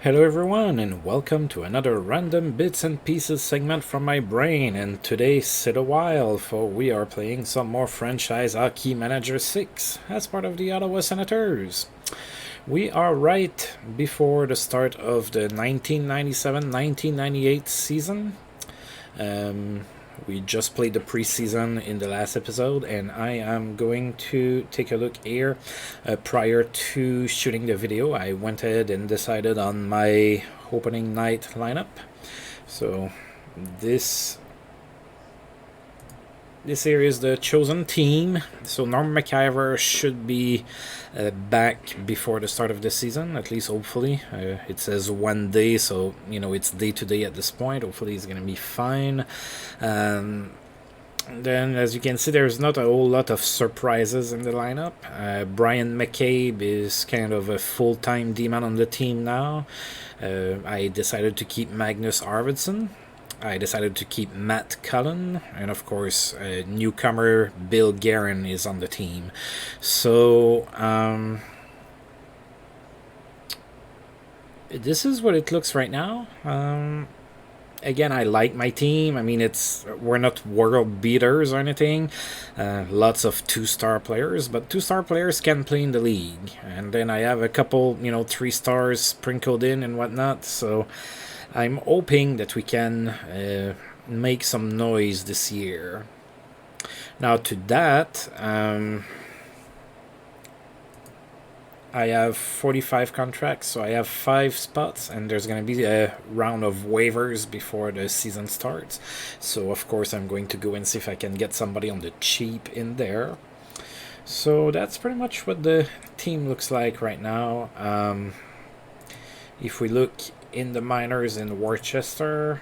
Hello everyone and welcome to another random bits and pieces segment from my brain, and today sit a while for we are playing some more franchise Hockey Manager 6 as part of the Ottawa Senators. We are right before the start of the 1997-1998 season. We just played the preseason in the last episode, and I am going to take a look here. Prior to shooting the video, I went ahead and decided on my opening night lineup. So this here is the chosen team. So Norm McIver should be back before the start of the season, at least hopefully. It says 1 day, so it's day to day at this point. Hopefully he's gonna be fine. Then, as you can see, there's not a whole lot of surprises in the lineup. Brian McCabe is kind of a full-time D-man on the team now. I decided to keep Magnus Arvidsson. I decided to keep Matt Cullen, and of course, newcomer Bill Guerin is on the team. So, this is what it looks right now. Again, I like my team. I mean, we're not world beaters or anything. Lots of two-star players, but two-star players can play in the league. And then I have a couple, 3 stars sprinkled in and whatnot. So I'm hoping that we can make some noise this year. Now to that, I have 45 contracts, so I have 5 spots, and there's going to be a round of waivers before the season starts. So of course I'm going to go and see if I can get somebody on the cheap in there. So that's pretty much what the team looks like right now. If we look in the minors in Worcester,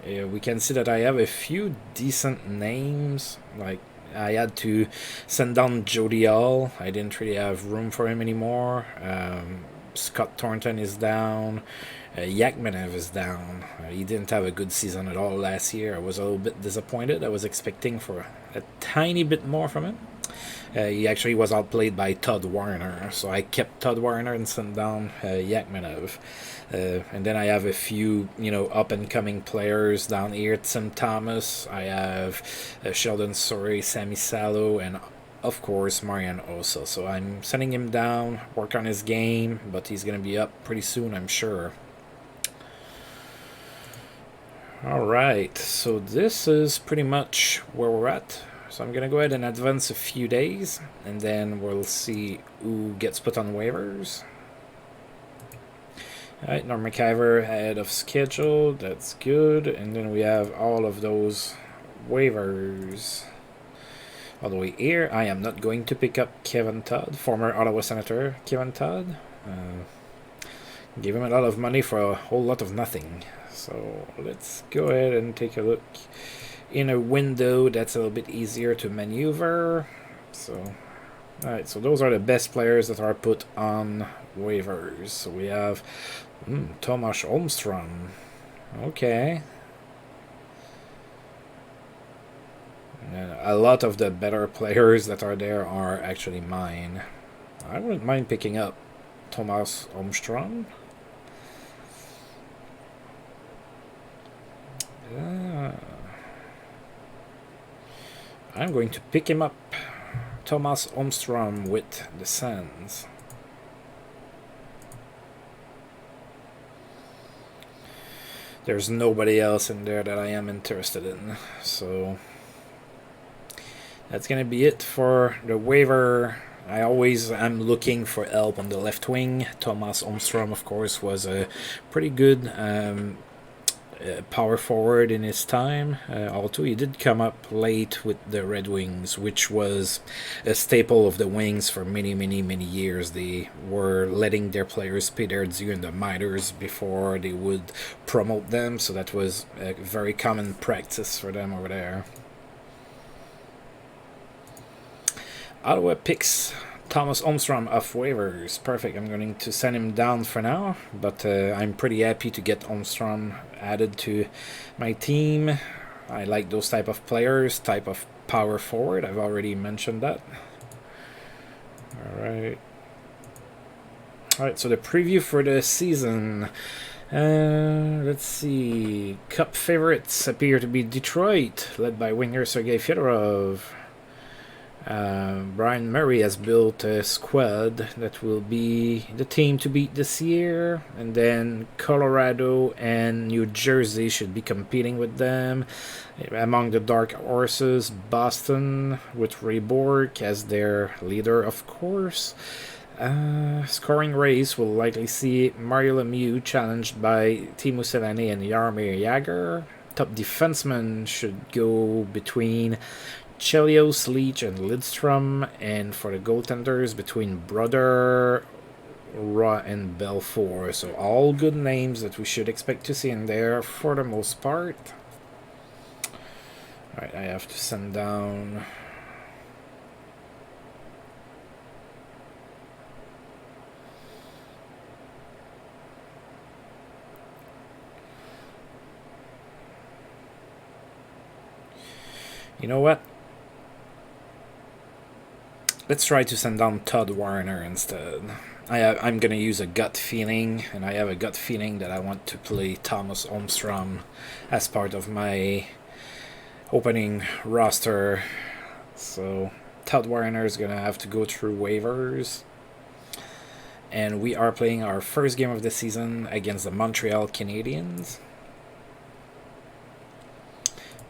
we can see that I have a few decent names. Like, I had to send down Jody Hall. I didn't really have room for him anymore. Scott Thornton is down. Yakmenev is down. He didn't have a good season at all last year. I was a little bit disappointed. I was expecting for a tiny bit more from him. He actually was outplayed by Todd Warner, so I kept Todd Warner and sent down Yakmenev. And then I have a few, up-and-coming players down here. Tim Thomas, I have Sheldon Sorey, Sammy Salo, and of course Marian Osa. So I'm sending him down, work on his game, but he's going to be up pretty soon, I'm sure. Alright, so this is pretty much where we're at. So I'm going to go ahead and advance a few days, and then we'll see who gets put on waivers. Alright, Norm McIver ahead of schedule, that's good. And then we have all of those waivers. All the way here, I am not going to pick up Kevin Todd, former Ottawa Senator Kevin Todd. Gave him a lot of money for a whole lot of nothing. So let's go ahead and take a look in a window that's a little bit easier to maneuver. So, alright, so those are the best players that are put on waivers. So we have Tomas Armstrong. Okay. And a lot of the better players that are there are actually mine. I wouldn't mind picking up Tomas Armstrong. I'm going to pick him up, Tomas Armstrong with the Sens. There's nobody else in there that I am interested in, so that's going to be it for the waiver. I always am looking for help on the left wing. Tomas Armstrong, of course, was a pretty good power forward in his time, although he did come up late with the Red Wings, which was a staple of the Wings for many years. They were letting their players pay their due in the minors before they would promote them, so that was a very common practice for them over there. Ottawa picks Tomas Armstrong off waivers. Perfect. I'm going to send him down for now, but I'm pretty happy to get Armstrong added to my team. I like those type of players, type of power forward. I've already mentioned that. Alright. Alright, so the preview for the season. Let's see. Cup favorites appear to be Detroit, led by winger Sergei Fedorov. Brian Murray has built a squad that will be the team to beat this year, and then Colorado and New Jersey should be competing with them. Among the dark horses, Boston with Ray Bourque as their leader, of course. Scoring race will likely see Mario Lemieux challenged by Teemu Selanne and Jaromir Jagr. Top defensemen should go between Chelios, Leach, and Lidstrom, and for the goaltenders between Brother, Ra, and Belfour. So all good names that we should expect to see in there for the most part. Alright, I have to send down... You know what? Let's try to send down Todd Warner instead. I'm going to use a gut feeling, and I have a gut feeling that I want to play Thomas Armstrong as part of my opening roster. So Todd Warner is going to have to go through waivers. And we are playing our first game of the season against the Montreal Canadiens.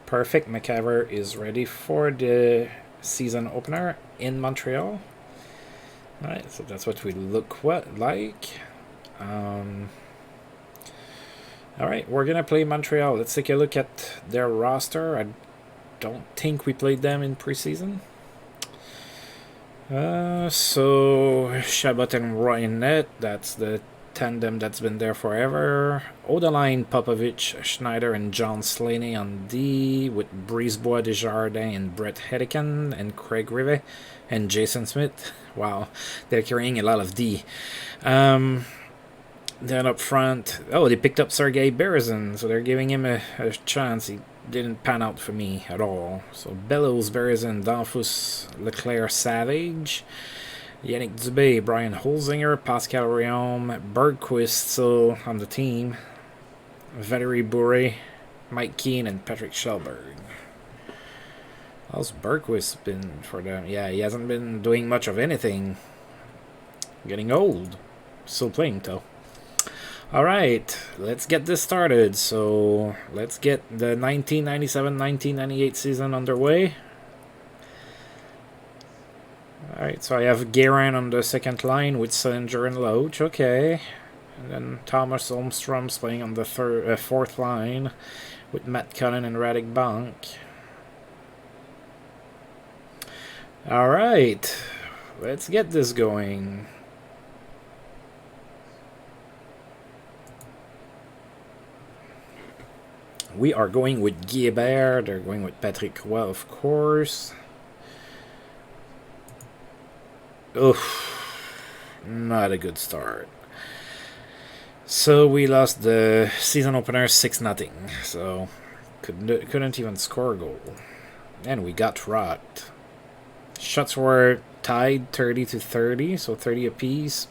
Perfect. McCaver is ready for the season opener in Montreal. Alright, so that's what we look like. Alright, we're gonna play Montreal. Let's take a look at their roster. I don't think we played them in preseason. So Chabot and Roynet, that's the tandem that's been there forever. Odeline, Popovich, Schneider, and John Slaney on D, with Brisebois, Desjardins, and Brett Hedican, and Craig Rivet, and Jason Smith. Wow, they're carrying a lot of D. Then up front, they picked up Sergei Berezin, so they're giving him a chance. He didn't pan out for me at all. So Bellows, Berezin, Danfus, Leclerc, Savage, Yannick Dubé, Brian Holzinger, Pascal Riom, Bergquist still on the team, Valerie Bourre, Mike Keane, and Patrick Schellberg. How's Bergquist been for them? Yeah, he hasn't been doing much of anything. Getting old. Still playing, though. Alright, let's get this started. So, let's get the 1997-1998 season underway. Alright, so I have Guerin on the second line with Salinger and Loach. Okay. And then Thomas Holmstrom's playing on the fourth line with Matt Cullen and Radek Bank. Alright, let's get this going. We are going with Guilbert. They're going with Patrick Roy, of course. Oof, not a good start. So we lost the season opener 6-0. So couldn't even score a goal. And we got rocked. Shots were tied 30-30, so 30 apiece.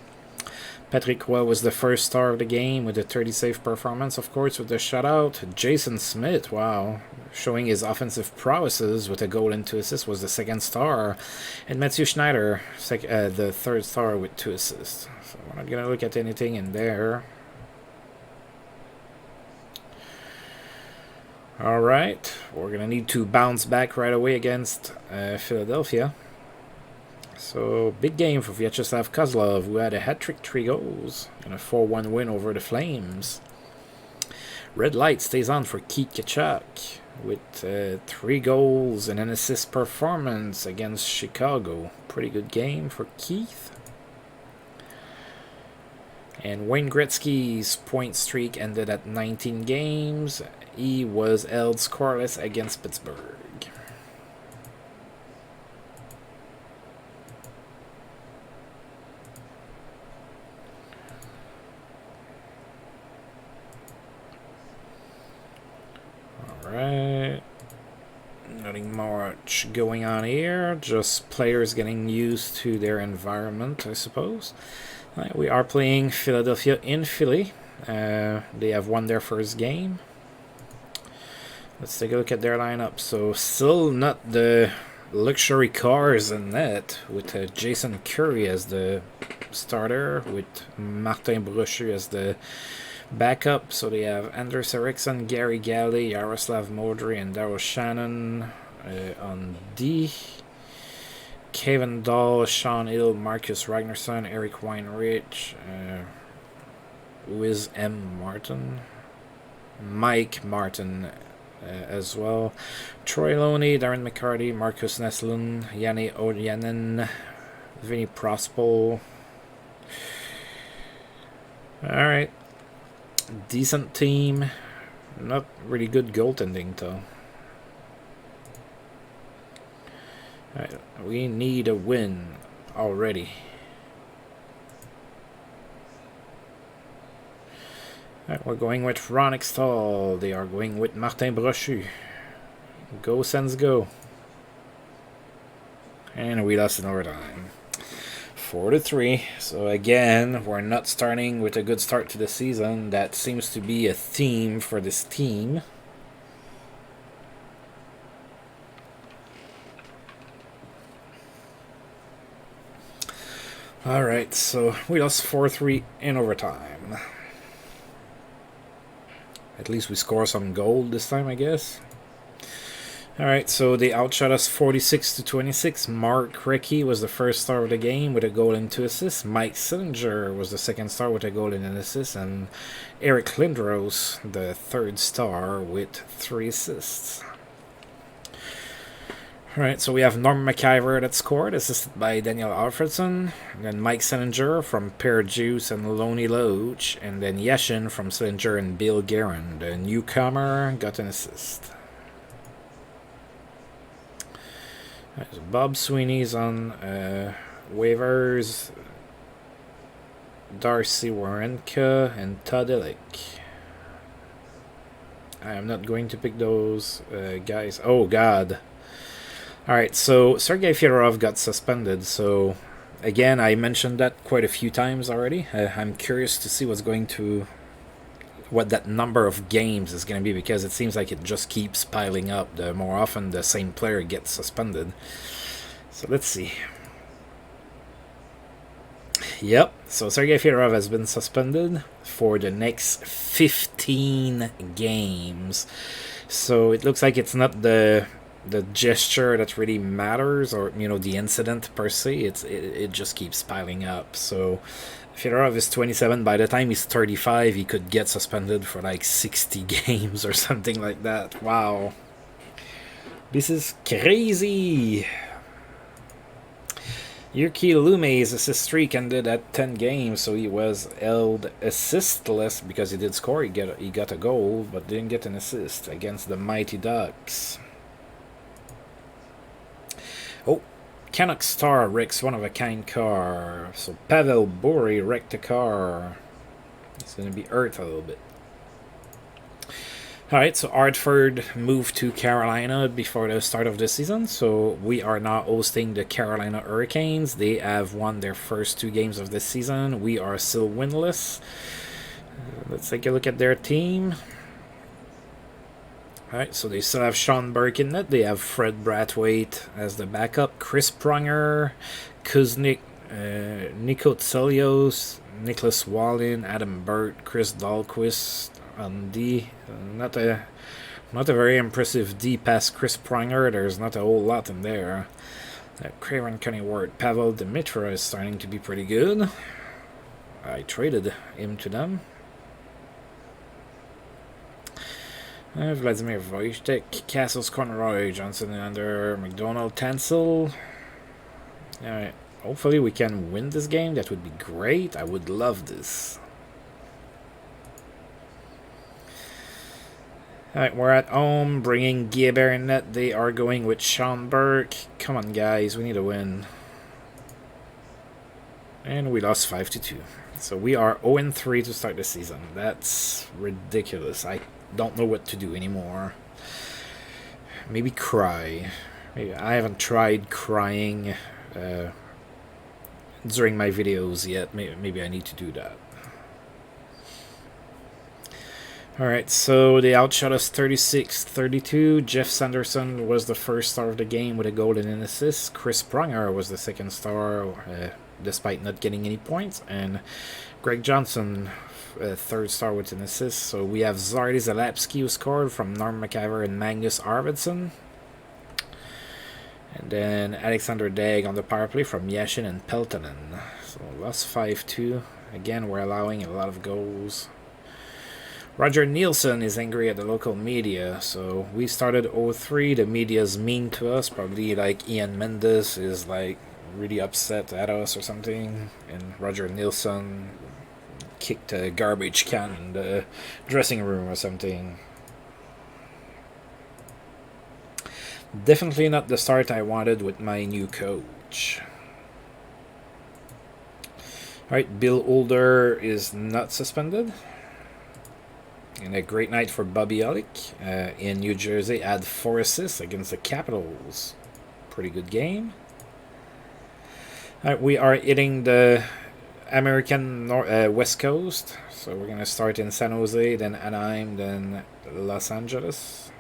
Patrick Roy was the first star of the game with a 30-save performance, of course, with the shutout. Jason Smith, wow, showing his offensive prowesses with a goal and 2 assists, was the second star. And Mathieu Schneider, the third star with 2 assists. So we're not going to look at anything in there. Alright, we're going to need to bounce back right away against Philadelphia. So, big game for Vyacheslav Kozlov, who had a hat-trick, 3 goals, and a 4-1 win over the Flames. Red light stays on for Keith Tkachuk with 3 goals and an assist performance against Chicago. Pretty good game for Keith. And Wayne Gretzky's point streak ended at 19 games. He was held scoreless against Pittsburgh. Alright, nothing much going on here, just players getting used to their environment, I suppose. Right, we are playing Philadelphia in Philly. They have won their first game. Let's take a look at their lineup. So still not the luxury cars in net, with Jason Curry as the starter, with Martin Brochu as the backup. So they have Anders Eriksson, Gary Galley, Yaroslav Modry, and Daryl Shannon on D. Kevin Dahl, Sean Hill, Marcus Ragnarsson, Eric Weinrich, Wiz M. Martin, Mike Martin as well, Troy Loney, Darren McCarty, Marcus Neslund, Yanni Odyanin, Vinny Prospol. Alright. Decent team. Not really good goaltending though. Alright, we need a win already. Alright, we're going with Ron Extall. They are going with Martin Brochu. Go Sens go. And we lost in overtime. 4-3. So again, we're not starting with a good start to the season. That seems to be a theme for this team. Alright, so we lost 4-3 in overtime. At least we score some goal this time, I guess. Alright, so they outshot us 46-26. Mark Recchi was the first star of the game with a goal and 2 assists. Mike Sillinger was the second star with a goal and an assist. And Eric Lindros, the third star, with 3 assists. Alright, so we have Norm McIver that scored, assisted by Daniel Alfredson. And then Mike Sillinger from Pear Juice and Loney Loach. And then Yashin from Sillinger and Bill Guerin. The newcomer got an assist. Right, so Bob Sweeney's on waivers. Darcy Warenka and Todd Illick. I am not going to pick those guys. Oh, God. Alright, so Sergei Fedorov got suspended, so again, I mentioned that quite a few times already. I'm curious to see what that number of games is going to be, because it seems like it just keeps piling up the more often the same player gets suspended. So let's see. Yep, so Sergei Fedorov has been suspended for the next 15 games. So it looks like it's not the gesture that really matters, or the incident per se. It just keeps piling up. So Fedorov is 27. By the time he's 35, he could get suspended for like 60 games or something like that. Wow, this is crazy. Yuki Lume's assist streak ended at 10 games, so he was held assistless because he did score. He got a goal, but didn't get an assist against the Mighty Ducks. Oh, Canuck star wrecks one-of-a-kind car. So Pavel Bure wrecked the car. He's going to be hurt a little bit. Alright, so Hartford moved to Carolina before the start of the season. So we are now hosting the Carolina Hurricanes. They have won their first 2 games of this season. We are still winless. Let's take a look at their team. Alright, so they still have Sean Burke in net. They have Fred Brathwaite as the backup. Chris Pronger, Kuznik, Nico Tselios, Nicholas Wallin, Adam Burt, Chris Dahlquist on D. Not a very impressive D past Chris Pronger. There's not a whole lot in there. Craven County Ward, Pavel Dimitra is starting to be pretty good. I traded him to them. Vladimir Wojtek, Castles Conroy, Johnson under McDonald, Tansel. Alright, hopefully we can win this game. That would be great. I would love this. Alright, we're at home, bringing Guilbert in net. They are going with Sean Burke. Come on, guys, we need a win. And we lost 5-2. So we are 0-3 to start the season. That's ridiculous. I don't know what to do anymore. Maybe cry. Maybe I haven't tried crying during my videos yet. Maybe I need to do that. Alright, so they outshot us 36-32. Jeff Sanderson was the first star of the game with a goal and an assist. Chris Pronger was the second star, despite not getting any points. And Greg Johnson, third star with an assist. So we have Zardy Zalapski who scored from Norm McIver and Magnus Arvidsson. And then Alexander Degg on the power play from Yashin and Peltonen. So lost 5-2. Again, we're allowing a lot of goals. Roger Nielsen is angry at the local media, so we started 0-3. The media's mean to us, probably like Ian Mendes is like really upset at us or something, and Roger Nielsen kicked a garbage can in the dressing room or something. Definitely not the start I wanted with my new coach. Alright, Bill Older is not suspended. And a great night for Bobby Olick in New Jersey. Had 4 assists against the Capitals. Pretty good game. We are hitting the American West Coast. So we're going to start in San Jose, then Anaheim, then Los Angeles.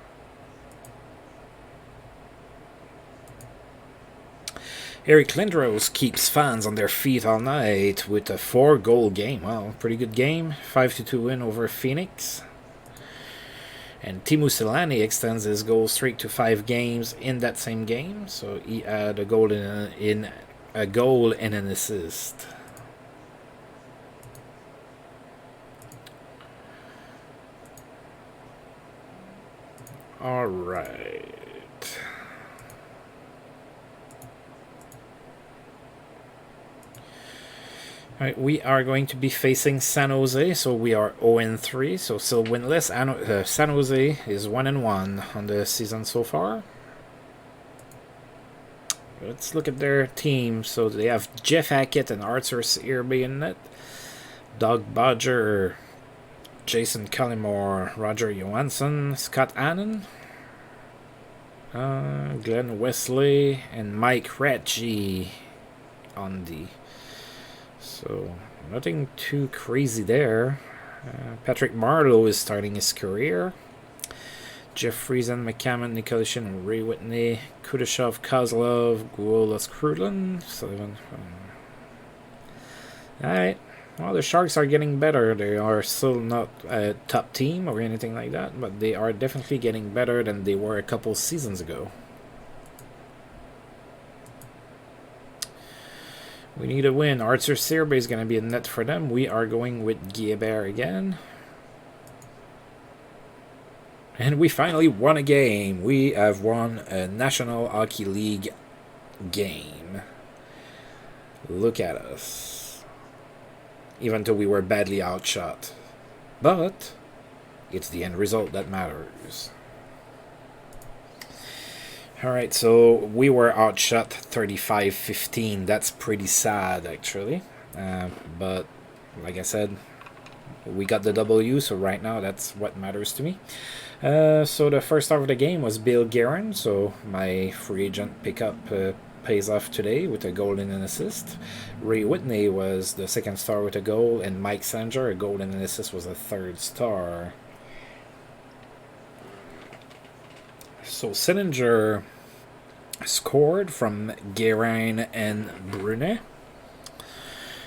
Eric Lindros keeps fans on their feet all night with a 4-goal game. Wow, pretty good game. 5-2 win over Phoenix. And Teemu Selanne extends his goal streak to 5 games in that same game. So he had a goal in a goal and an assist. All right. Alright, we are going to be facing San Jose, so we are 0-3, so still winless. San Jose is 1-1 on the season so far. Let's look at their team. So they have Jeff Hackett and Arthur Searby in net. Doug Bodger, Jason Cullimore, Roger Johansson, Scott Annan, Glenn Wesley, and Mike Ratchie on the... So, nothing too crazy there. Patrick Marleau is starting his career. Jeff Friesen, McCammon, Nicolishin, Ray Whitney, Kudashov, Kozlov, Guolas, Krudlin. Alright. Well, the Sharks are getting better. They are still not a top team or anything like that, but they are definitely getting better than they were a couple seasons ago. We need a win. Arthur Searby is going to be a net for them. We are going with Guilbert again. And we finally won a game. We have won a National Hockey League game. Look at us. Even though we were badly outshot. But it's the end result that matters. Alright, so we were outshot 35-15. That's pretty sad, actually. But, like I said, we got the W, so right now that's what matters to me. So the first star of the game was Bill Guerin, so my free agent pickup pays off today with a goal and an assist. Ray Whitney was the second star with a goal, and Mike Sanger, a goal and an assist, was the third star. So Sillinger scored from Guerin and Brunet.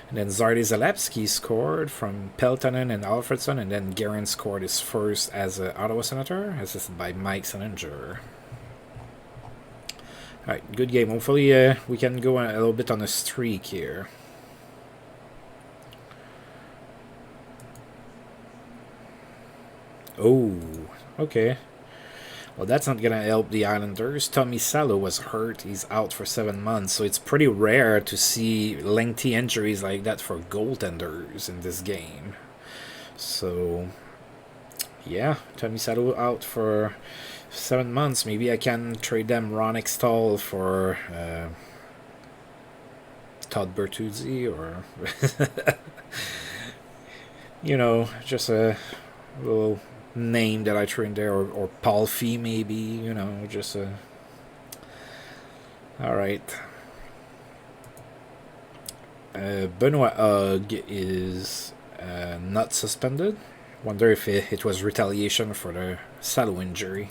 And then Zardy Zalapski scored from Peltonen and Alfredson. And then Guerin scored his first as an Ottawa Senator, assisted by Mike Sillinger. Alright, good game. Hopefully we can go a little bit on a streak here. Oh, okay. Well, that's not going to help the Islanders. Tommy Salo was hurt. He's out for 7 months. So it's pretty rare to see lengthy injuries like that for goaltenders in this game. So, yeah, Tommy Salo out for 7 months. Maybe I can trade them Ron Extall for Todd Bertuzzi or, you know, just a little name that I threw in there, or Paul Fee maybe, you know, just a... Alright. Benoit Hogg is not suspended. Wonder if it was retaliation for the Salo injury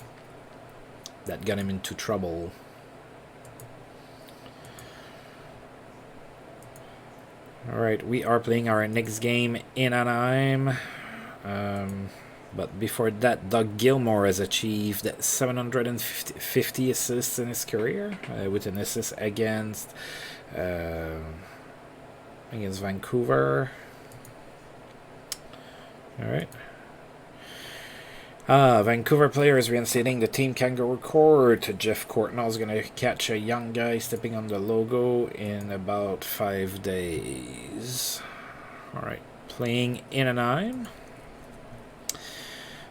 that got him into trouble. Alright, we are playing our next game in Anaheim. But before that, Doug Gilmour has achieved 750 assists in his career, with an assist against Vancouver. Alright. Vancouver players reinstating the Team Kangaroo Court. Jeff Courtnall is going to catch a young guy stepping on the logo in about 5 days. Alright, playing in Anaheim.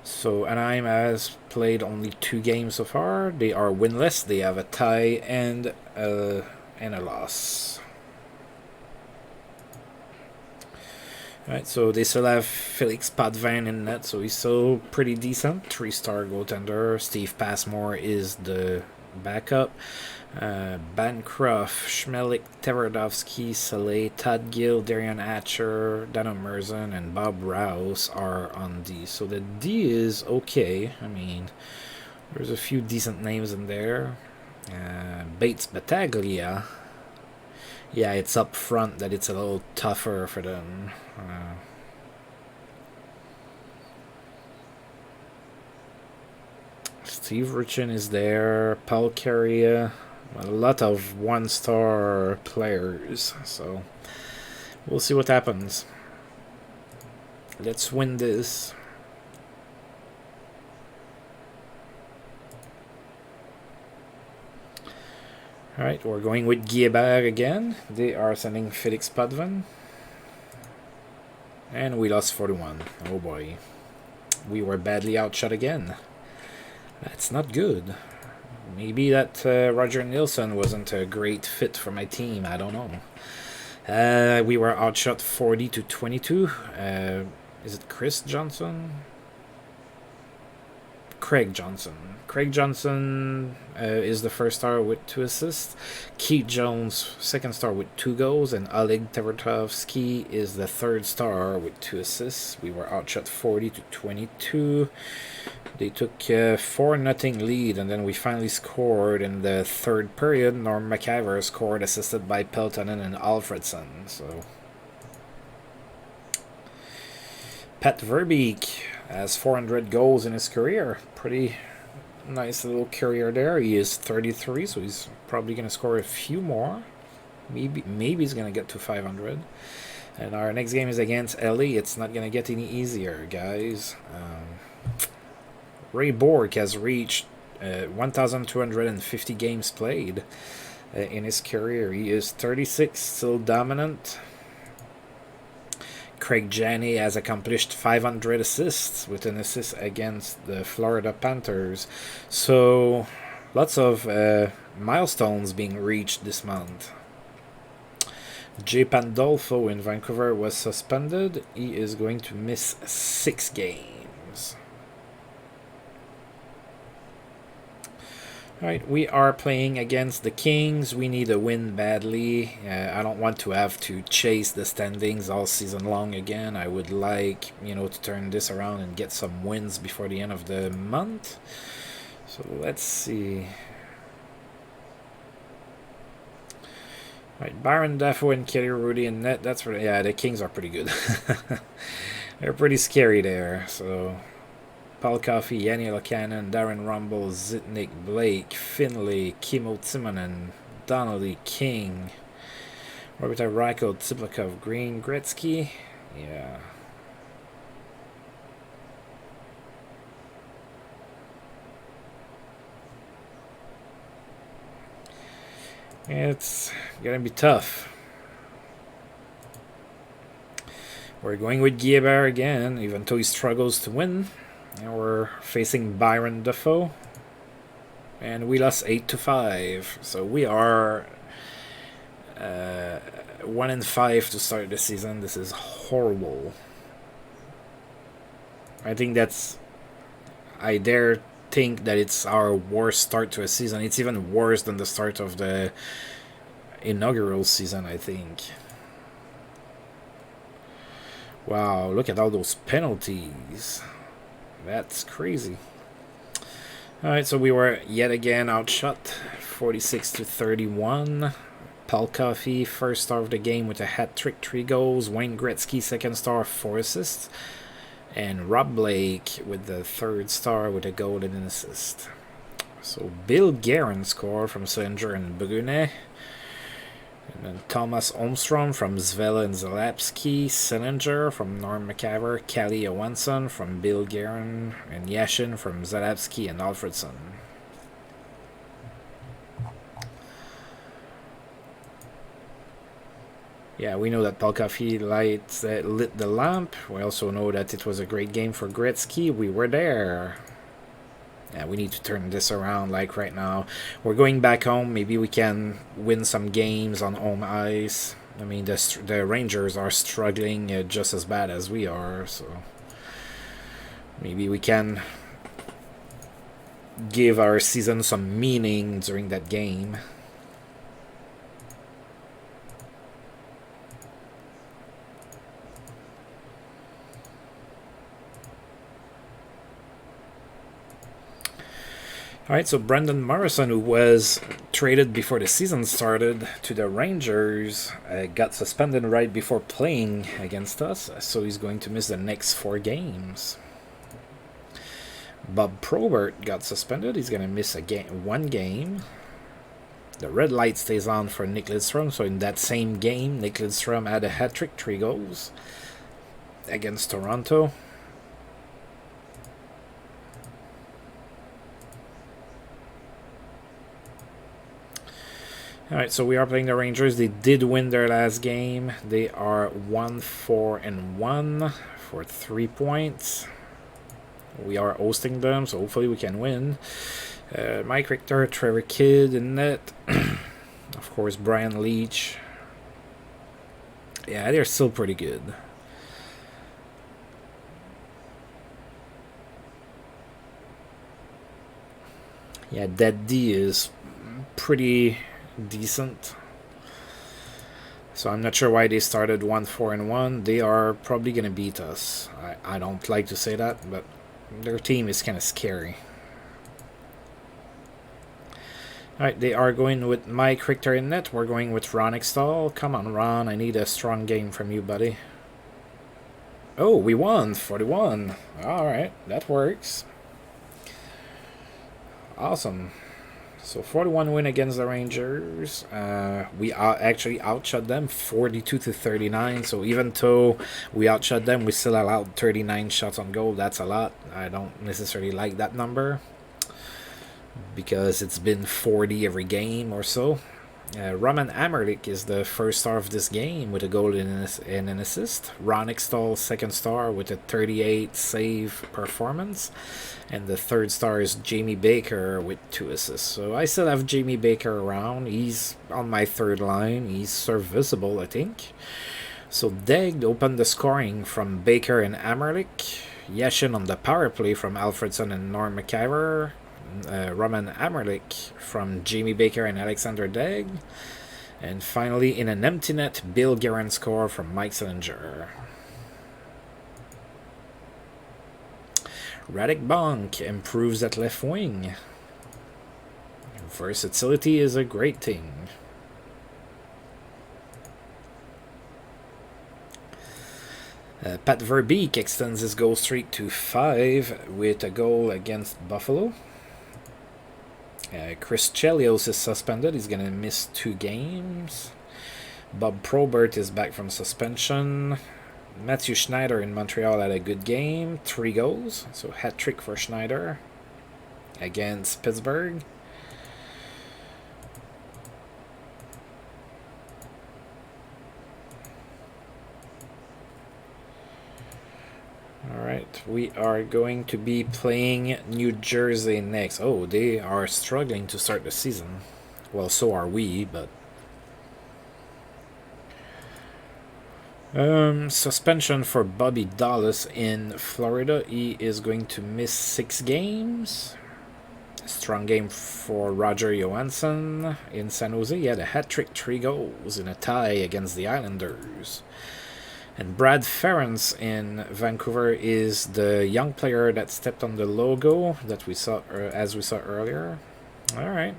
So Anaheim has played only 2 games so far. They are winless. They have a tie and a loss. Alright, so they still have Felix Potvin in net, so he's still pretty decent. 3-star goaltender. Steve Passmore is the backup. Bancroft, Schmelik, Tverdovsky, Saleh, Todd Gill, Darian Hatcher, Dano Merzen, and Bob Rouse are on D. So the D is okay. I mean, there's a few decent names in there. Bates Battaglia. Yeah, it's up front that it's a little tougher for them. Steve Richin is there. Paul Carrier. A lot of 1-star players. So we'll see what happens. Let's win this. Alright, we're going with Guilbert again. They are sending Felix Potvin. And we lost 41. Oh boy. We were badly outshot again. That's not good. Maybe that Roger Nilsson wasn't a great fit for my team. I don't know. We were outshot 40-22. Is it Chris Johnson? Craig Johnson. Craig Johnson is the 1st star with 2 assists. Keith Jones, 2nd star with 2 goals. And Oleg Tverdovsky is the 3rd star with 2 assists. We were outshot 40-22. They took 4-0 lead, and then we finally scored in the 3rd period. Norm McIver scored, assisted by Peltonen and Alfredson. So Pat Verbeek has 400 goals in his career. Pretty nice little career there. He is 33, so he's probably going to score a few more. Maybe he's going to get to 500. And our next game is against LA. It's not going to get any easier, guys. Ray Bourque has reached 1,250 games played in his career. He is 36, still dominant. Craig Janney has accomplished 500 assists with an assist against the Florida Panthers. So lots of milestones being reached this month. Jay Pandolfo in Vancouver was suspended. He is going to miss 6 games. Alright, we are playing against the Kings. We need a win badly. I don't want to have to chase the standings all season long again. I would like, to turn this around and get some wins before the end of the month. So let's see. Alright, Byron Dafoe and Kelly Rudy in net. That's for, yeah, the Kings are pretty good. They're pretty scary there, so Paul Coffey, Yanni Locanen, Darren Rumble, Zitnik, Blake, Finley, Kimmo Timonen, Donnelly, King, Robert Rako, Tsiplikov, Green, Gretzky. Yeah. It's gonna be tough. We're going with Guilbert again, even though he struggles to win. And we're facing Byron Dafoe. And we lost 8-5. So we are 1-5 to start the season. This is horrible. I think I dare think that it's our worst start to a season. It's even worse than the start of the inaugural season, I think. Wow, look at all those penalties. That's crazy. Alright, so we were yet again outshot, 46-31. Paul Coffey, first star of the game with a hat trick, 3 goals. Wayne Gretzky, second star, 4 assists. And Rob Blake with the third star with a goal and an assist. So Bill Guerin scored from Singer and Brunet. And then Thomas Armstrong from Zvela and Zalapsky, Sillinger from Norm McCaver, Callie Johansson from Bill Guerin, and Yashin from Zalapsky and Alfredson. Yeah, we know that Paul Coffey lit the lamp. We also know that it was a great game for Gretzky. We were there. Yeah, we need to turn this around like right now. We're going back home. Maybe we can win some games on home ice. I mean, the Rangers are struggling just as bad as we are. So maybe we can give our season some meaning during that game. Alright, so Brendan Morrison, who was traded before the season started to the Rangers, got suspended right before playing against us, so he's going to miss the next 4 games. Bob Probert got suspended. He's going to miss 1 game. The red light stays on for Nick Lidstrom, so in that same game, Nick Lidstrom had a hat-trick, 3 goals against Toronto. Alright, so we are playing the Rangers. They did win their last game. They are 1-4-1 for 3 points. We are hosting them, so hopefully we can win. Mike Richter, Trevor Kidd in net. Of course, Brian Leach. Yeah, they're still pretty good. Yeah, that D is pretty decent. So I'm not sure why they started 1-4-1. They are probably going to beat us. I don't like to say that, but their team is kind of scary. Alright, they are going with Mike Richter in net. We're going with Ron Extall. Come on, Ron. I need a strong game from you, buddy. Oh, we won. 41. Alright, that works. Awesome. So 41 win against the Rangers. We actually outshot them 42-39. So even though we outshot them, we still allowed 39 shots on goal. That's a lot. I don't necessarily like that number because it's been 40 every game or so. Roman Amerlik is the first star of this game with a goal and an assist. Ron Extall, second star with a 38 save performance. And the third star is Jamie Baker with 2 assists. So I still have Jamie Baker around. He's on my third line. He's serviceable, I think. So Degg opened the scoring from Baker and Amerlik. Yashin on the power play from Alfredson and Norm McIver. Roman Amerlik from Jamie Baker and Alexander Degg. And finally, in an empty net, Bill Guerin score from Mike Sillinger. Radek Bonk improves at left wing. Versatility is a great thing. Pat Verbeek extends his goal streak to 5 with a goal against Buffalo. Chris Chelios is suspended. He's going to miss 2 games. Bob Probert is back from suspension. Matthew Schneider in Montreal had a good game. 3 goals. So hat trick for Schneider against Pittsburgh. Alright, we are going to be playing New Jersey next. Oh, they are struggling to start the season. Well, so are we, but... suspension for Bobby Dallas in Florida. He is going to miss 6 games. Strong game for Roger Johansson in San Jose. He had a hat trick, 3 goals in a tie against the Islanders. And Brad Ferentz in Vancouver is the young player that stepped on the logo that we saw, as we saw earlier. All right.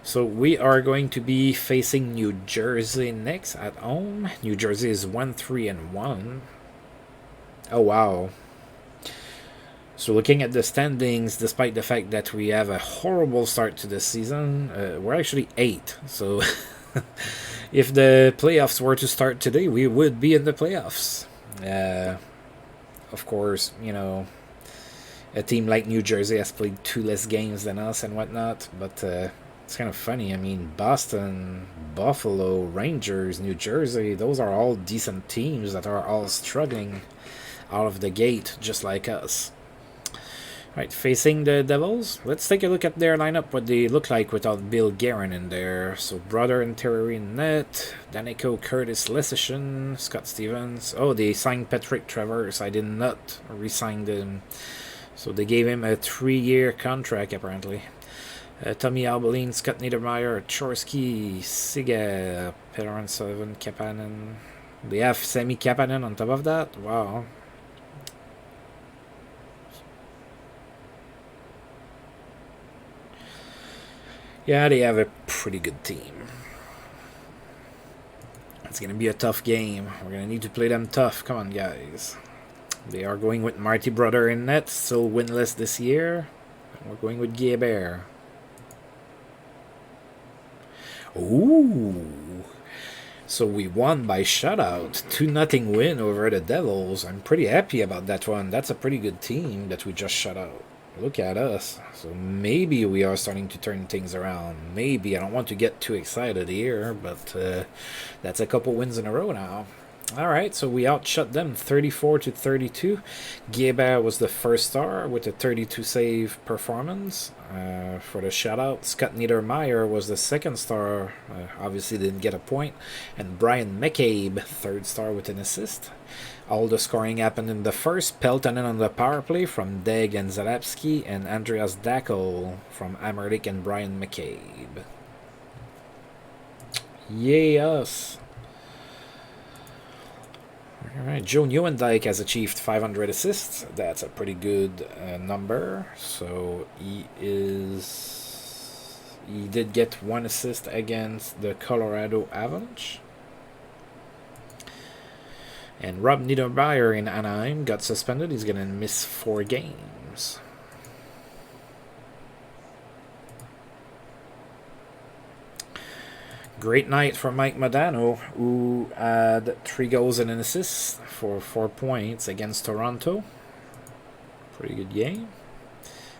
So we are going to be facing New Jersey next at home. New Jersey is 1-3-1. Oh, wow. So looking at the standings, despite the fact that we have a horrible start to the season, we're actually 8. So if the playoffs were to start today, we would be in the playoffs. Of course, you know, a team like New Jersey has played 2 less games than us and whatnot, but it's kind of funny. I mean, Boston, Buffalo, Rangers, New Jersey, those are all decent teams that are all struggling out of the gate, just like us. Right, facing the Devils, let's take a look at their lineup, what they look like without Bill Guerin in there. So, Brother and Terry in net, Danico, Curtis, Lesishin, Scott Stevens. Oh, they signed Patrick Travers. I did not re-sign them. So, they gave him a 3-year contract, apparently. Tommy Albeline, Scott Niedermeyer, Chorsky, Siga, Peter Sullivan, Kapanen. They have Semi Kapanen on top of that? Wow. Yeah, they have a pretty good team. It's going to be a tough game. We're going to need to play them tough. Come on, guys. They are going with Marty Brother in net, still winless this year. And we're going with Guébert. Ooh. So we won by shutout. 2-0 win over the Devils. I'm pretty happy about that one. That's a pretty good team that we just shut out. Look at us. So maybe we are starting to turn things around. Maybe. I don't want to get too excited here, but that's a couple wins in a row now. All right, so we outshot them 34-32. Guébert was the first star with a 32 save performance for the shutout. Scott Niedermeyer was the second star. Obviously didn't get a point. And Brian McCabe, third star with an assist. All the scoring happened in the first. Peltonen on the power play from Deg and Zalapsky, and Andreas Dackel from Amerlik and Brian McCabe. Yay us! Alright, Joe Nieuwendyk has achieved 500 assists. That's a pretty good number. So he did get 1 assist against the Colorado Avalanche. And Rob Niedermeyer in Anaheim got suspended. He's going to miss 4 games. Great night for Mike Modano, who had 3 goals and an assist for 4 points against Toronto. Pretty good game.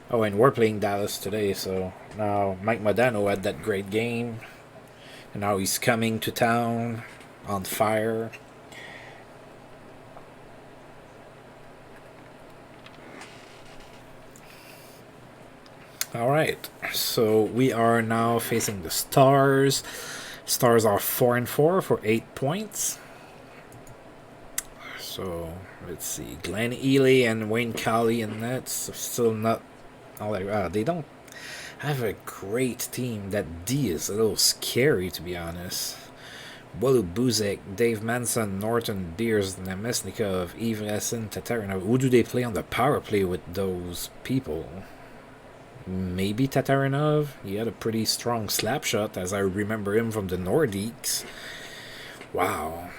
Oh, and we're playing Dallas today, so now Mike Modano had that great game. And now he's coming to town on fire. Alright, so we are now facing the Stars. Stars are 4-4 for 8 points. So let's see, Glenn Ely and Wayne Cowley in that. Still not all that. They don't have a great team. That D is a little scary, to be honest. Wolu Buzek, Dave Manson, Norton, Beers, Namestnikov, Ivresin, Tatarinov. Who do they play on the power play with those people? Maybe Tatarinov. He had a pretty strong slap shot, as I remember him from the Nordiques. Wow.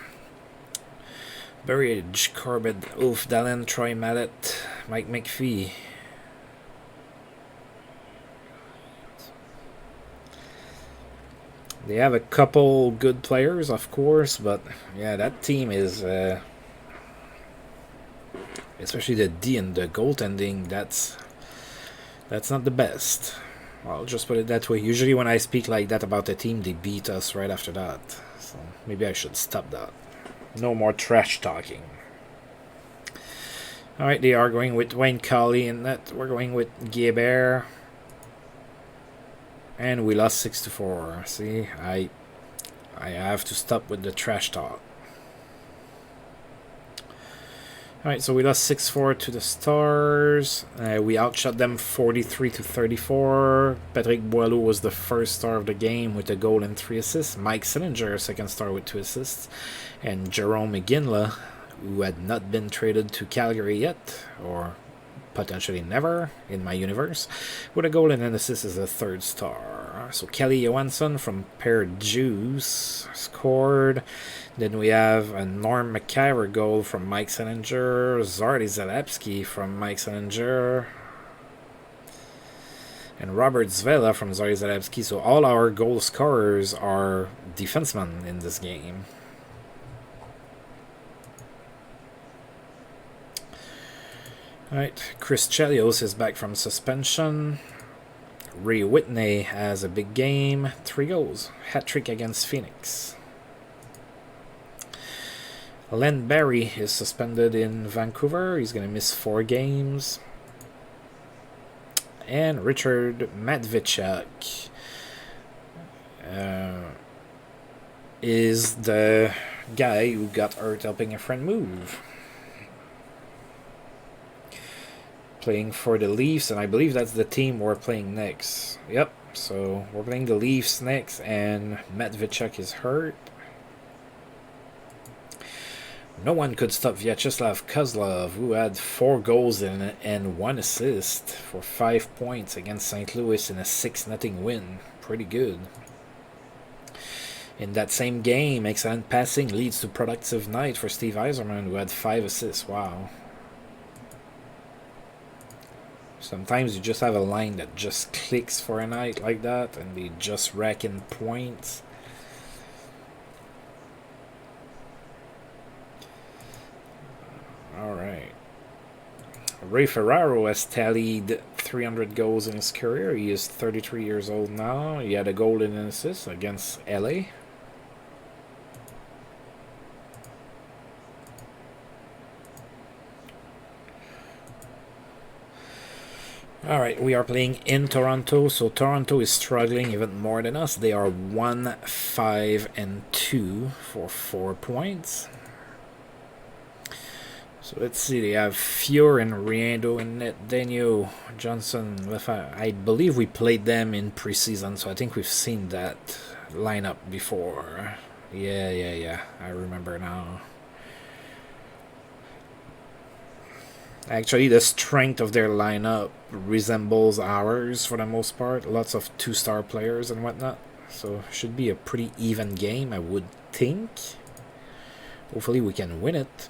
Burridge, Corbett, Ulf Dallin, Troy Mallet, Mike McPhee. They have a couple good players, of course, but yeah, that team is... especially the D and the goaltending, that's not the best. I'll just put it that way. Usually when I speak like that about a team, they beat us right after that. So maybe I should stop that. No more trash talking. Alright, they are going with Wayne Cowley in that. We're going with Guébert. And we lost 6-4. See, I have to stop with the trash talk. Alright, so we lost 6-4 to the Stars. We outshot them 43-34. Patrick Boileau was the first star of the game with a goal and 3 assists. Mike Sillinger, second star with 2 assists. And Jerome McGinley, who had not been traded to Calgary yet, or potentially never in my universe, with a goal and an assist as a third star. So Kelly Johansson from Pear Juice scored. Then we have a Norm McIver goal from Mike Sillinger, Zardy Zalewski from Mike Sillinger, and Robert Zvela from Zardy Zalewski. So all our goal scorers are defensemen in this game. Alright, Chris Chelios is back from suspension. Ray Whitney has a big game, 3 goals, hat-trick against Phoenix. Len Barry is suspended in Vancouver. He's going to miss 4 games. And Richard Matvichuk is the guy who got hurt helping a friend move. Playing for the Leafs, and I believe that's the team we're playing next. Yep, so we're playing the Leafs next, and Matvichuk is hurt. No one could stop Vyacheslav Kozlov, who had 4 goals and 1 assist for 5 points against St. Louis in a 6-0 win. Pretty good. In that same game, excellent passing leads to productive night for Steve Yzerman, who had 5 assists. Wow. Sometimes you just have a line that just clicks for a night like that, and they just rack in points. Alright. Ray Ferraro has tallied 300 goals in his career. He is 33 years old now. He had a goal and an assist against LA. Alright, we are playing in Toronto, so Toronto is struggling even more than us. They are 1-5-2 for 4 points. So let's see, they have Fior and Riendo in net, Daniel Johnson, Lefebvre. I believe we played them in preseason, so I think we've seen that lineup before. Yeah, I remember now. Actually, the strength of their lineup resembles ours for the most part. Lots of 2-star players and whatnot. So should be a pretty even game, I would think. Hopefully we can win it.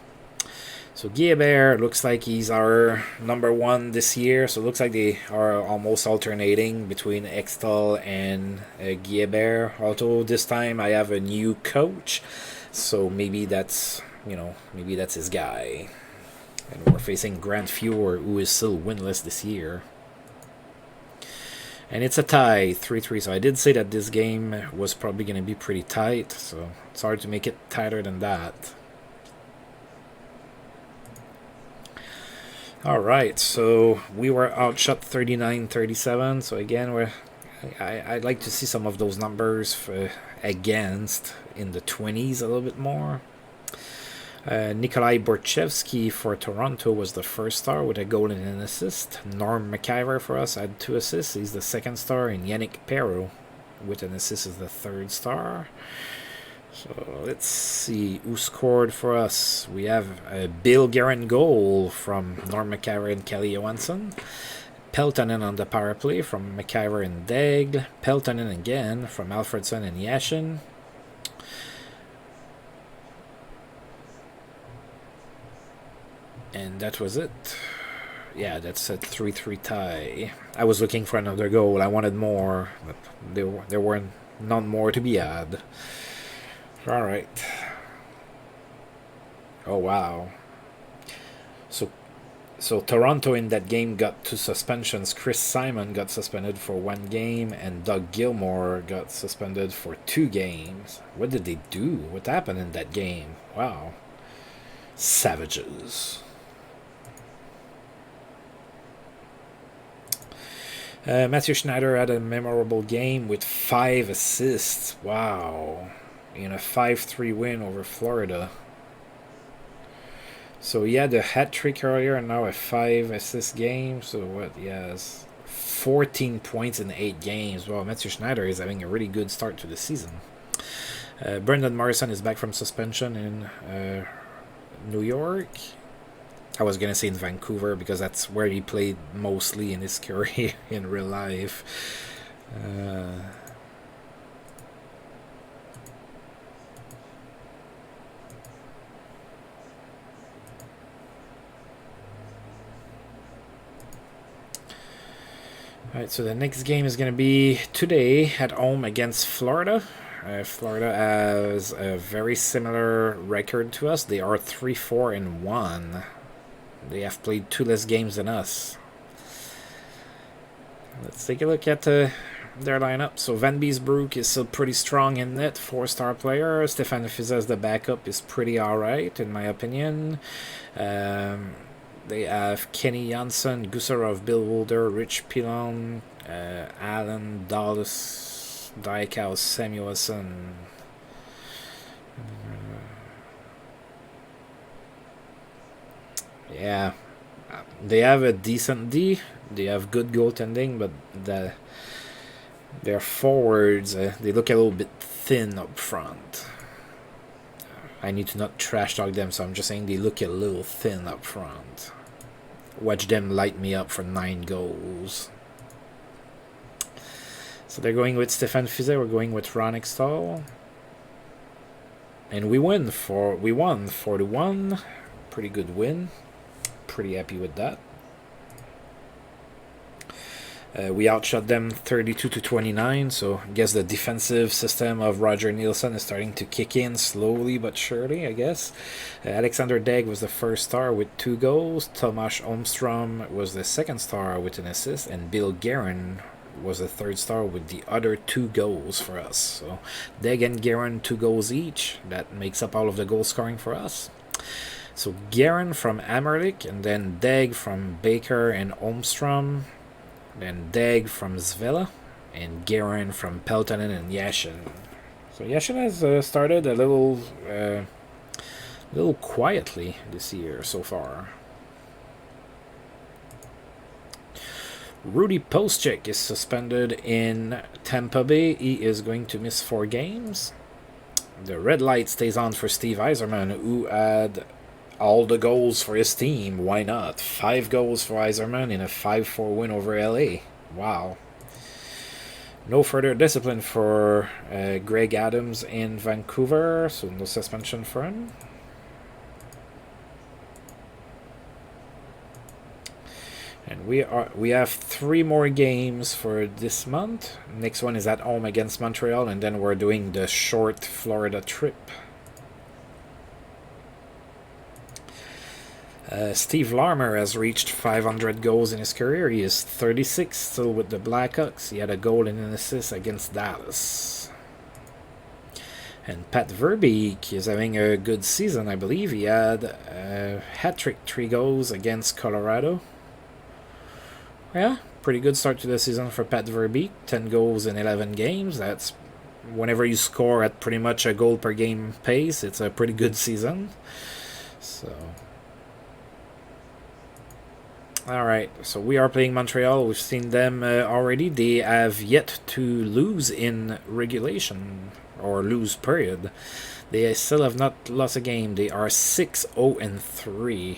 So Guilbert looks like he's our number 1 this year. So it looks like they are almost alternating between Extall and Guilbert. Although this time I have a new coach. So maybe that's, maybe that's his guy. And we're facing Grant Fuhr, who is still winless this year. And it's a tie, 3-3. So I did say that this game was probably going to be pretty tight. So it's hard to make it tighter than that. Alright, so we were outshot 39-37. So again, I'd like to see some of those numbers against in the 20s a little bit more. Nikolai Borchevsky for Toronto was the first star with a goal and an assist. Norm McIver for us had 2 assists. He's the second star. And Yannick Perrault with an assist is the third star. So let's see who scored for us. We have a Bill Guerin goal from Norm McIver and Kelly Johansson. Peltonen on the power play from McIver and Daigle. Peltonen again from Alfredson and Yashin. And that was it. Yeah, that's a 3-3 tie. I was looking for another goal. I wanted more, but there were none more to be had. Alright. Oh, wow. So Toronto in that game got 2 suspensions. Chris Simon got suspended for 1 game, and Doug Gilmour got suspended for 2 games. What did they do? What happened in that game? Wow. Savages. Matthew Schneider had a memorable game with 5 assists. Wow. In a 5-3 win over Florida. So he had a hat trick earlier and now a 5 assist game. So what? He has 14 points in 8 games. Well, Matthew Schneider is having a really good start to the season. Brendan Morrison is back from suspension in New York. I was going to say in Vancouver because that's where he played mostly in his career in real life. Alright, so the next game is going to be today at home against Florida. Florida has a very similar record to us. They are 3-4-1. They have played 2 less games than us. Let's take a look at their lineup. So Van Beesbroek is still pretty strong in net, 4-star player. Stefan Fiza as the backup is pretty alright in my opinion. They have Kenny Janssen, Gusarov, Bill Wolder, Rich Pilon, Allen, Dallas, Dykhouse, Samuelson. Yeah, they have a decent D. They have good goaltending, but their forwards, they look a little bit thin up front. I need to not trash talk them, so I'm just saying they look a little thin up front. Watch them light me up for 9 goals. So they're going with Stefan Fize, we're going with Ron Extall. And we won 4-1. Pretty good win. Pretty happy with that. We outshot them 32-29, so I guess the defensive system of Roger Nielsen is starting to kick in slowly but surely, I guess. Alexander Degg was the first star with 2 goals. Tomasz Armstrong was the second star with an assist, and Bill Guerin was the third star with the other 2 goals for us. So Degg and Guerin 2 goals each. That makes up all of the goal scoring for us. So Guerin from Amerlik, and then Degg from Baker and Armstrong. Then Degg from Zvela, and Guerin from Peltonen and Yashin. So Yashin has started a little quietly this year so far. Rudy Postchek is suspended in Tampa Bay. He is going to miss 4 games. The red light stays on for Steve Yzerman, who had all the goals for his team. Why not? 5 goals for Yzerman in a 5-4 win over LA. Wow. No further discipline for Greg Adams in Vancouver, so no suspension for him. And we have 3 more games for this month. Next one is at home against Montreal, and then we're doing the short Florida trip. Steve Larmour has reached 500 goals in his career. He is 36, still with the Blackhawks. He had a goal and an assist against Dallas. And Pat Verbeek is having a good season, I believe. He had a hat-trick, 3 goals against Colorado. Yeah, pretty good start to the season for Pat Verbeek. 10 goals in 11 games. That's whenever you score at pretty much a goal per game pace, it's a pretty good season. So... Alright, so we are playing Montreal. We've seen them already. They have yet to lose in regulation, or lose period. They still have not lost a game. They are 6-0-3.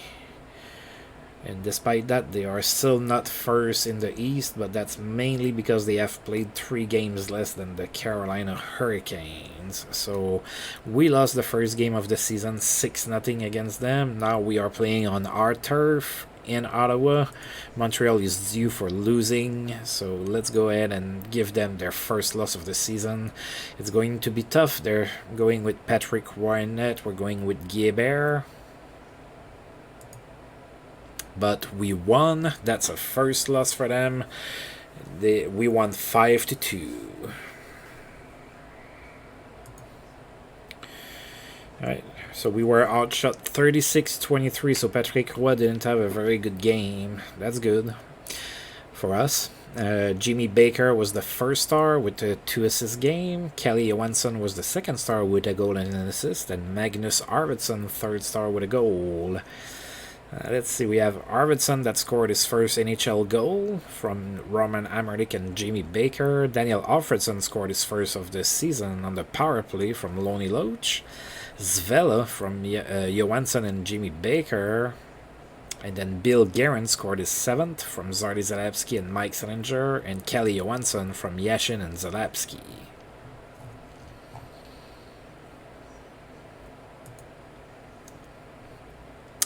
And despite that, they are still not first in the East, but that's mainly because they have played 3 games less than the Carolina Hurricanes. So we lost the first game of the season 6-0 against them. Now we are playing on our turf in Ottawa. Montreal is due for losing, so let's go ahead and give them their first loss of the season. It's going to be tough. They're going with Patrick Wynette. We're going with Guébert. But we won. That's a first loss for them. We won 5-2. Alright, so we were outshot 36-23, so Patrick Roy didn't have a very good game. That's good for us. Jimmy Baker was the first star with a 2-assist game. Kelly Johansson was the second star with a goal and an assist. And Magnus Arvidsson, third star with a goal. Let's see, we have Arvidsson that scored his first NHL goal from Roman Amerlik and Jamie Baker. Daniel Alfredson scored his first of the season on the power play from Lonnie Loach. Zvela from Johansson and Jamie Baker. And then Bill Guerin scored his 7th from Zardy Zalapsky and Mike Sillinger. And Kelly Johansson from Yashin and Zalapsky.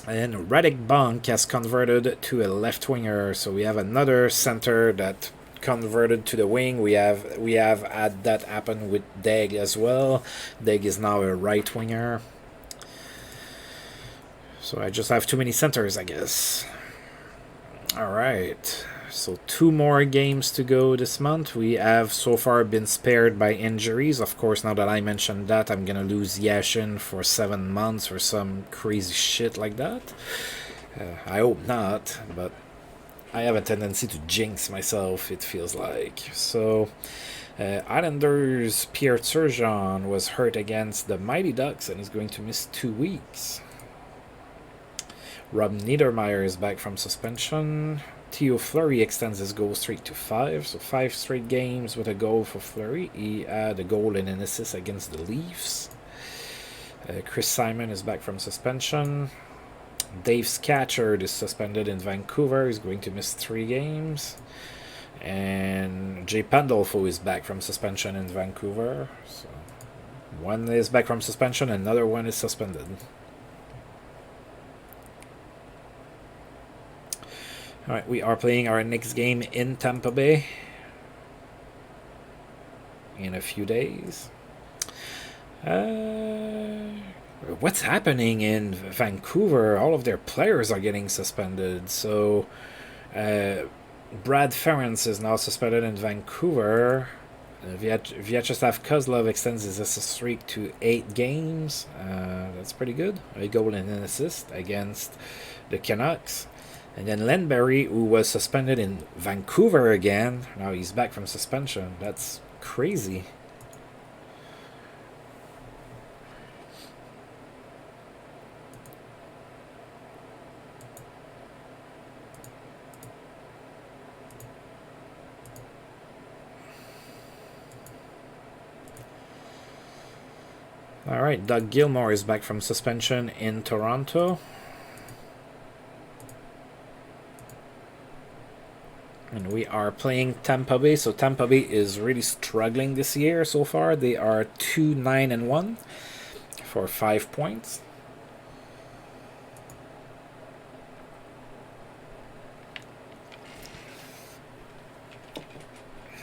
And Radek Bonk has converted to a left winger, so we have another center that converted to the wing. We have had that happen with Deg as well. Deg is now a right winger. So I just have too many centers, I guess. All right. So 2 more games to go this month. We have so far been spared by injuries. Of course, now that I mentioned that, I'm going to lose Yashin for 7 months or some crazy shit like that. I hope not, but I have a tendency to jinx myself, it feels like. So, Islanders' Pierre Turgeon was hurt against the Mighty Ducks and is going to miss 2 weeks. Rob Niedermeyer is back from suspension. Theo Fleury extends his goal streak to 5, so 5 straight games with a goal for Fleury. He had a goal and an assist against the Leafs. Chris Simon is back from suspension. Dave Scatcherd is suspended in Vancouver. He's going to miss 3 games. And Jay Pandolfo is back from suspension in Vancouver. So one is back from suspension, another one is suspended. Alright, we are playing our next game in Tampa Bay in a few days. What's happening in Vancouver? All of their players are getting suspended. So, Brad Ferentz is now suspended in Vancouver. Vyacheslav Kozlov extends his assist streak to 8 games. That's pretty good. A goal and an assist against the Canucks. And then Lenberry, who was suspended in Vancouver again, now he's back from suspension. That's crazy. All right, Doug Gilmour is back from suspension in Toronto. And we are playing Tampa Bay. So Tampa Bay is really struggling this year so far. They are 2-9-1 for 5 points.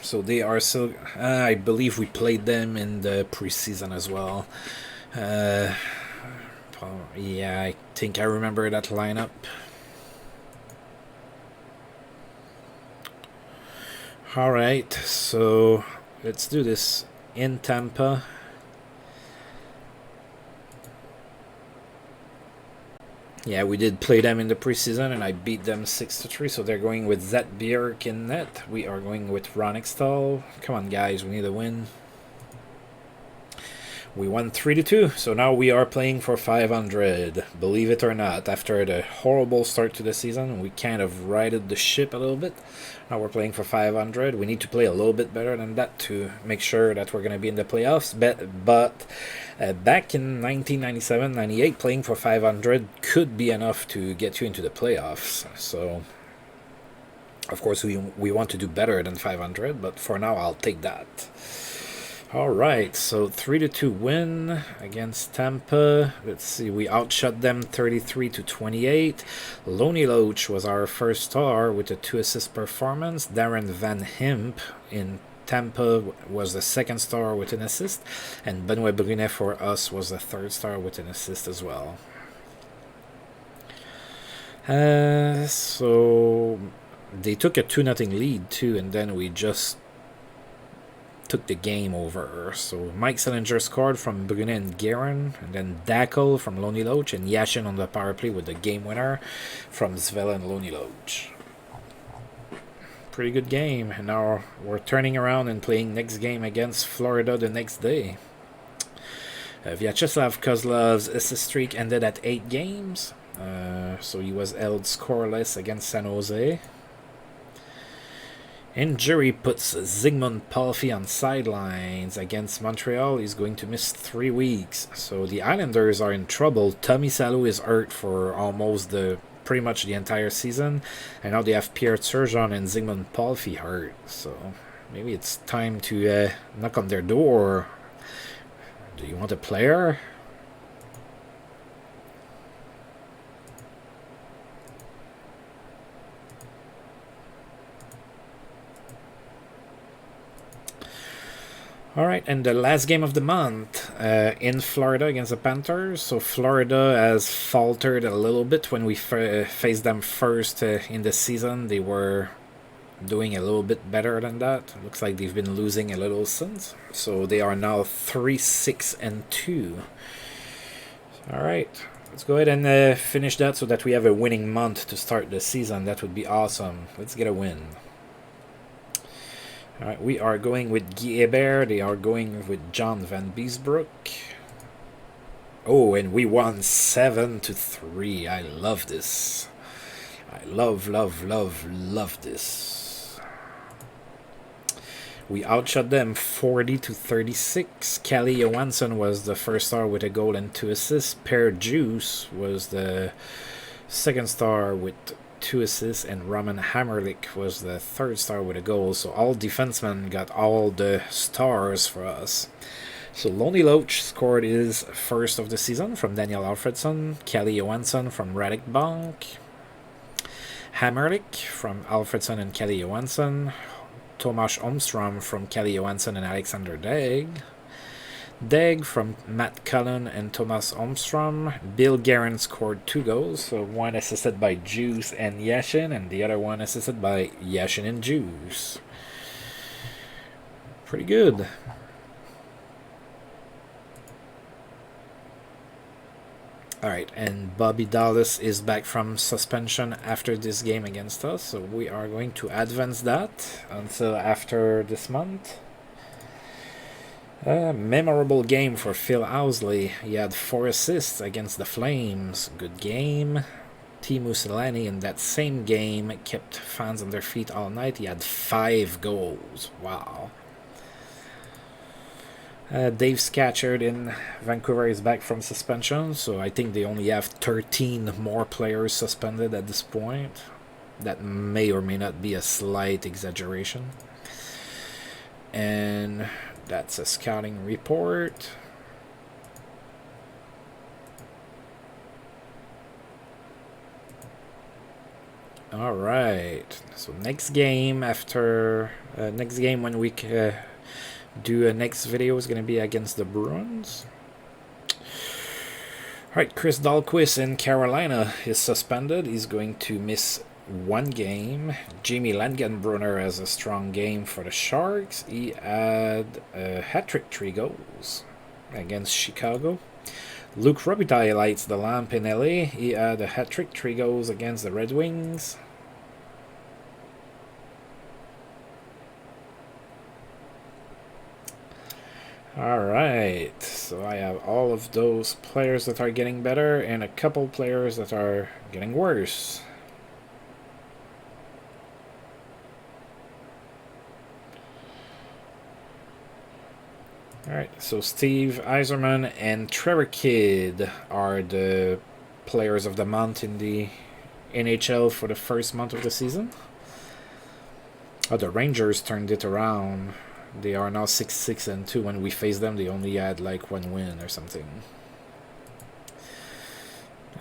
So they are still... I believe we played them in the preseason as well. Yeah, I think I remember that lineup. Alright, so let's do this in Tampa. Yeah, we did play them in the preseason and I beat them 6-3, so they're going with Zet Björk in net. We are going with Ron Extall. Come on guys, we need a win. We won 3-2, so now we are playing for 500. Believe it or not, after the horrible start to the season, we kind of righted the ship a little bit. Now we're playing for 500. We need to play a little bit better than that to make sure that we're going to be in the playoffs. But back in 1997-98, playing for 500 could be enough to get you into the playoffs. So, of course, we want to do better than 500, but for now, I'll take that. Alright, so 3-2 win against Tampa. Let's see, we outshot them 33-28. Lonnie Loach was our first star with a 2-assist performance. Darren Van Himp in Tampa was the second star with an assist. And Benoit Brunet for us was the third star with an assist as well. So they took a 2-0 lead too, and then we just took the game over. So Mike Sillinger scored from Brunet and Guerin, and then Dackel from Lonnie Loach, and Yashin on the power play with the game winner from Zvela and Lonnie Loach. Pretty good game, and now we're turning around and playing next game against Florida the next day. Vyacheslav Kozlov's assist streak ended at 8 games. So he was held scoreless against San Jose. Injury puts Zygmunt Palffy on sidelines against Montreal. He's going to miss 3 weeks. So the Islanders are in trouble. Tommy Salo is hurt for almost pretty much the entire season. And now they have Pierre Turgeon and Zygmunt Palffy hurt. So maybe it's time to knock on their door. Do you want a player? Alright, and the last game of the month in Florida against the Panthers. So Florida has faltered a little bit when we faced them first in the season. They were doing a little bit better than that. Looks like they've been losing a little since. So they are now 3-6-2. Alright, let's go ahead and finish that so that we have a winning month to start the season. That would be awesome. Let's get a win. Alright, we are going with Guy Hébert. They are going with John Van Beesbroek. Oh, and we won 7-3. I love this. I love this. We outshot them 40-36. Calle Johansson was the first star with a goal and 2 assists. Per Juice was the second star with 2 assists, and Roman Hammerlich was the third star with a goal. So all defensemen got all the stars for us. So Lonnie Loach scored his first of the season from Daniel Alfredson, Calle Johansson from Radek Bonk, Hammerlich from Alfredson and Calle Johansson, Tomas Armstrong from Calle Johansson and Alexander Degg from Matt Cullen and Thomas Armstrong. Bill Guerin scored 2 goals, so one assisted by Juice and Yashin, and the other one assisted by Yashin and Juice. Pretty good. Alright, and Bobby Dallas is back from suspension after this game against us, so we are going to advance that until after this month. A memorable game for Phil Housley. He had 4 assists against the Flames. Good game. Teemu Selanne in that same game kept fans on their feet all night. He had 5 goals. Wow. Dave Scatcherd in Vancouver is back from suspension, so I think they only have 13 more players suspended at this point. That may or may not be a slight exaggeration. And that's a scouting report. All right. So next game when we do a next video is going to be against the Bruins. All right, Chris Dahlquist in Carolina is suspended. He's going to miss 1 game. Jamie Langenbrunner has a strong game for the Sharks. He had a hat-trick, 3 goals against Chicago. Luke Robitaille lights the lamp in LA. He had a hat-trick, 3 goals against the Red Wings. Alright, so I have all of those players that are getting better and a couple players that are getting worse. Alright, so Steve Yzerman and Trevor Kidd are the players of the month in the NHL for the first month of the season. Oh, the Rangers turned it around. They are now 6-6-2. When we faced them, they only had like 1 win or something.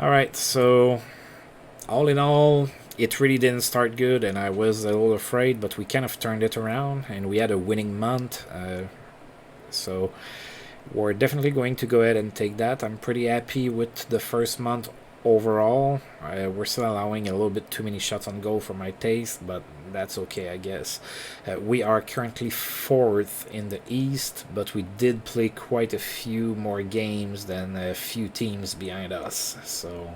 Alright, so all in all, it really didn't start good, and I was a little afraid, but we kind of turned it around, and we had a winning month. So we're definitely going to go ahead and take that. I'm pretty happy with the first month overall. We're still allowing a little bit too many shots on goal for my taste, but that's okay, I guess. We are currently 4th in the East, but we did play quite a few more games than a few teams behind us. So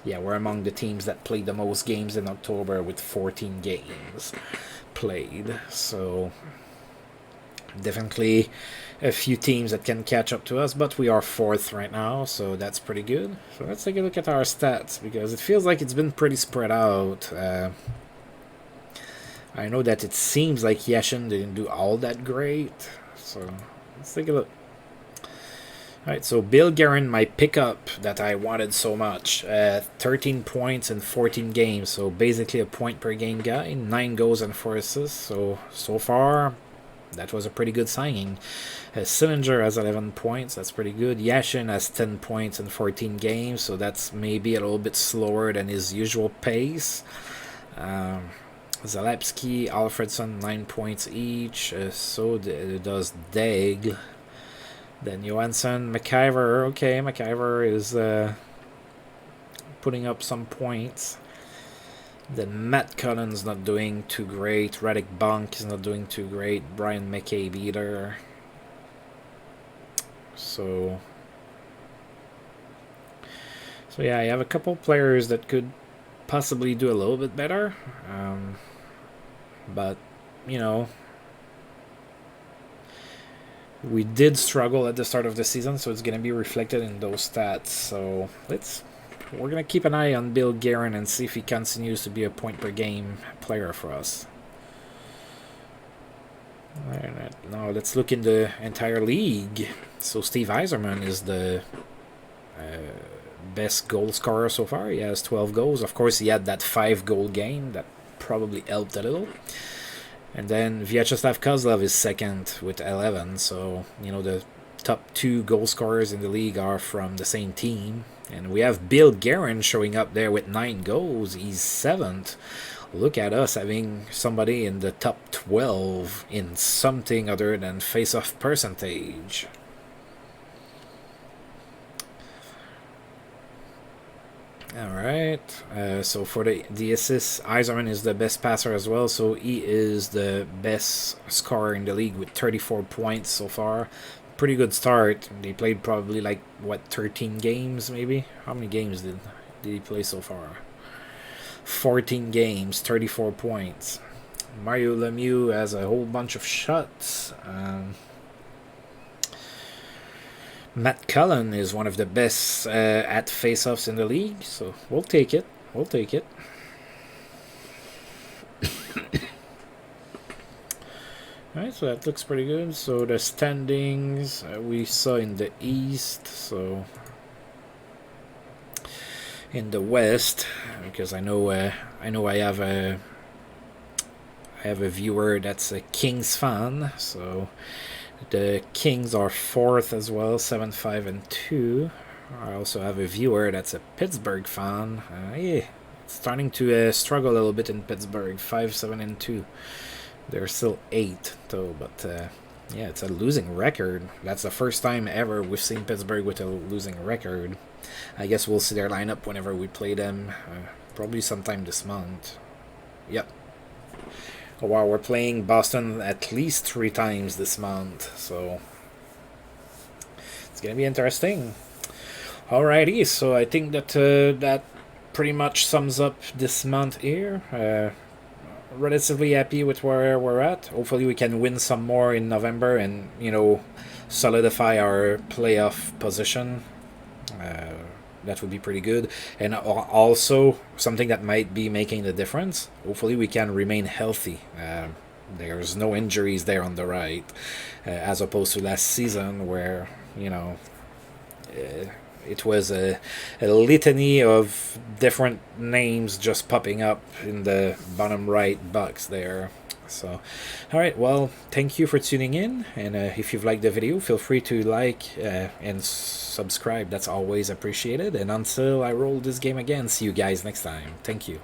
yeah, we're among the teams that played the most games in October with 14 games played. So definitely a few teams that can catch up to us, but we are 4th right now, so that's pretty good. So let's take a look at our stats, because it feels like it's been pretty spread out. I know that it seems like Yashin didn't do all that great, so let's take a look. Alright, so Bill Guerin, my pickup that I wanted so much, 13 points in 14 games, so basically a point per game guy, 9 goals and 4 assists, so far that was a pretty good signing. Sillinger has 11 points, that's pretty good. Yashin has 10 points in 14 games, so that's maybe a little bit slower than his usual pace. Zalewski, Alfredson, 9 points each, so does Daigle. Then Johansson, McIver, okay, McIver is putting up some points. Then Matt Cullen's not doing too great. Radek Bonk is not doing too great. Brian McCabe either. So yeah, I have a couple players that could possibly do a little bit better. But, you know, we did struggle at the start of the season, so it's going to be reflected in those stats. So we're going to keep an eye on Bill Guerin and see if he continues to be a point per game player for us. Alright, now let's look in the entire league. So Steve Yzerman is the best goal scorer so far. He has 12 goals. Of course, he had that 5-goal game that probably helped a little. And then Vyacheslav Kozlov is second with 11. So, you know, the top 2 goal scorers in the league are from the same team. And we have Bill Guerin showing up there with 9 goals. He's 7th. Look at us having somebody in the top 12 in something other than face-off percentage. Alright, so for the assists, Yzerman is the best passer as well, so he is the best scorer in the league with 34 points so far. Pretty good start. They played probably like, what, 13 games maybe? How many games did he play so far? 14 games, 34 points. Mario Lemieux has a whole bunch of shots. Matt Cullen is one of the best at face-offs in the league, so we'll take it. We'll take it. Alright, so that looks pretty good. So the standings we saw in the East, so in the West, because I know I have a viewer that's a Kings fan, so the Kings are 4th as well, 7-5-2. I also have a viewer that's a Pittsburgh fan. Yeah, it's starting to struggle a little bit in Pittsburgh, 5-7-2. They're still 8th though, but yeah, it's a losing record. That's the first time ever we've seen Pittsburgh with a losing record. I guess we'll see their lineup whenever we play them, probably sometime this month. Yep. Oh, wow, we're playing Boston at least 3 times this month, so it's gonna be interesting. Alrighty, so I think that that pretty much sums up this month here. Relatively happy with where we're at. Hopefully we can win some more in November and, you know, solidify our playoff position. That would be pretty good. And also, something that might be making the difference, hopefully we can remain healthy. There's no injuries there on the right, as opposed to last season where, you know, it was a litany of different names just popping up in the bottom right box there. So, alright, well, thank you for tuning in, and if you've liked the video, feel free to like and subscribe. That's always appreciated, and until I roll this game again, see you guys next time. Thank you.